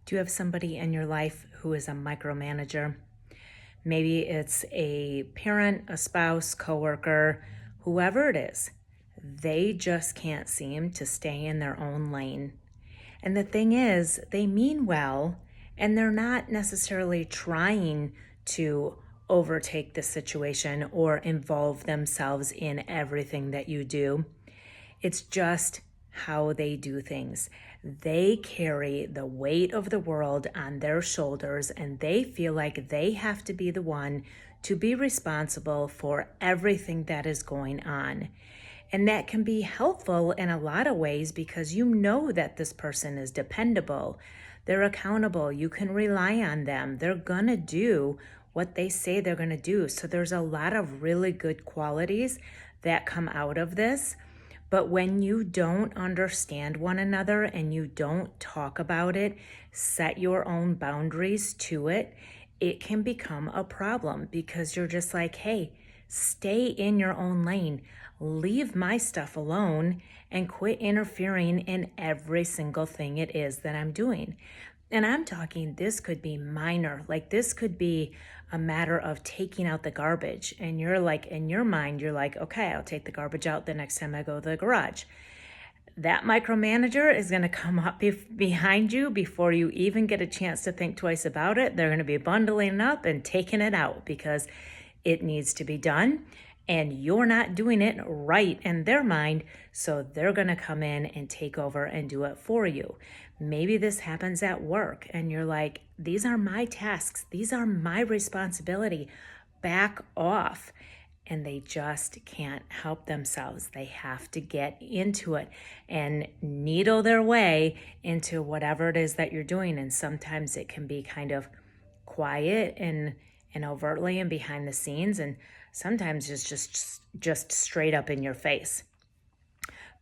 Do you have somebody in your life who is a micromanager? Maybe it's a parent, a spouse, coworker, whoever it is. They just can't seem to stay in their own lane. And the thing is, they mean well, and they're not necessarily trying to overtake the situation or involve themselves in everything that you do. It's just how they do things. They carry the weight of the world on their shoulders, and they feel like they have to be the one to be responsible for everything that is going on. And that can be helpful in a lot of ways because you know that this person is dependable. They're accountable. You can rely on them. They're going to do what they say they're going to do. So there's a lot of really good qualities that come out of this. But when you don't understand one another and you don't talk about it, set your own boundaries to it, it can become a problem because you're just like, hey, stay in your own lane, leave my stuff alone, and quit interfering in every single thing it is that I'm doing. And I'm talking, this could be minor, like this could be a matter of taking out the garbage. And you're like, in your mind, you're like, okay, I'll take the garbage out the next time I go to the garage. That micromanager is going to come up behind you before you even get a chance to think twice about it. They're going to be bundling up and taking it out because it needs to be done. And you're not doing it right in their mind, so they're going to come in and take over and do it for you. Maybe this happens at work and you're like, these are my tasks. These are my responsibility. Back off. And they just can't help themselves. They have to get into it and needle their way into whatever it is that you're doing. And sometimes it can be kind of quiet and overtly and behind the scenes, and sometimes it's just straight up in your face.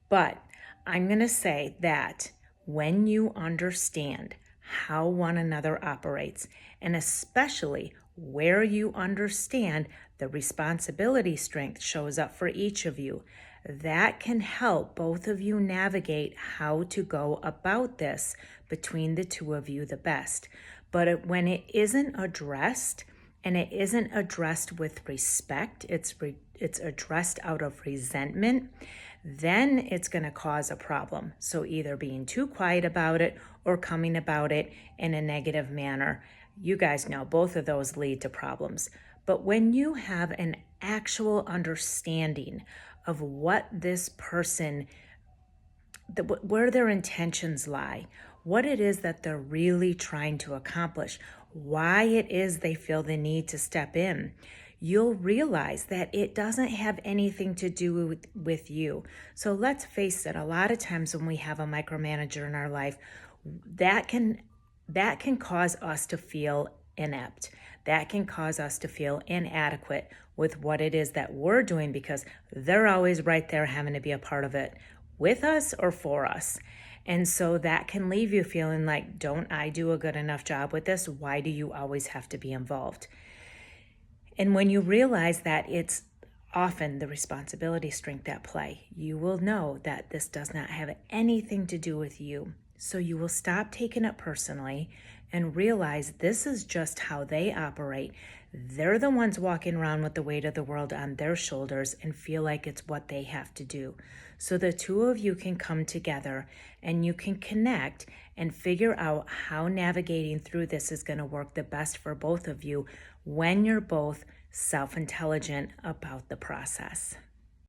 But I'm going to say that when you understand how one another operates, and especially where you understand the responsibility strength shows up for each of you, that can help both of you navigate how to go about this between the two of you the best. But when it isn't addressed, and it isn't addressed with respect, it's addressed out of resentment, then it's going to cause a problem. So either being too quiet about it or coming about it in a negative manner. You guys know both of those lead to problems. But when you have an actual understanding of what this person, where their intentions lie, what it is that they're really trying to accomplish, why it is they feel the need to step in, you'll realize that it doesn't have anything to do with you. So let's face it, a lot of times when we have a micromanager in our life, that can cause us to feel inept. That can cause us to feel inadequate with what it is that we're doing because they're always right there having to be a part of it with us or for us. And so that can leave you feeling like, don't I do a good enough job with this? Why do you always have to be involved? And when you realize that it's often the responsibility strength at play, you will know that this does not have anything to do with you. So you will stop taking it personally and realize this is just how they operate. They're the ones walking around with the weight of the world on their shoulders and feel like it's what they have to do. So the two of you can come together and you can connect and figure out how navigating through this is going to work the best for both of you when you're both self-intelligent about the process.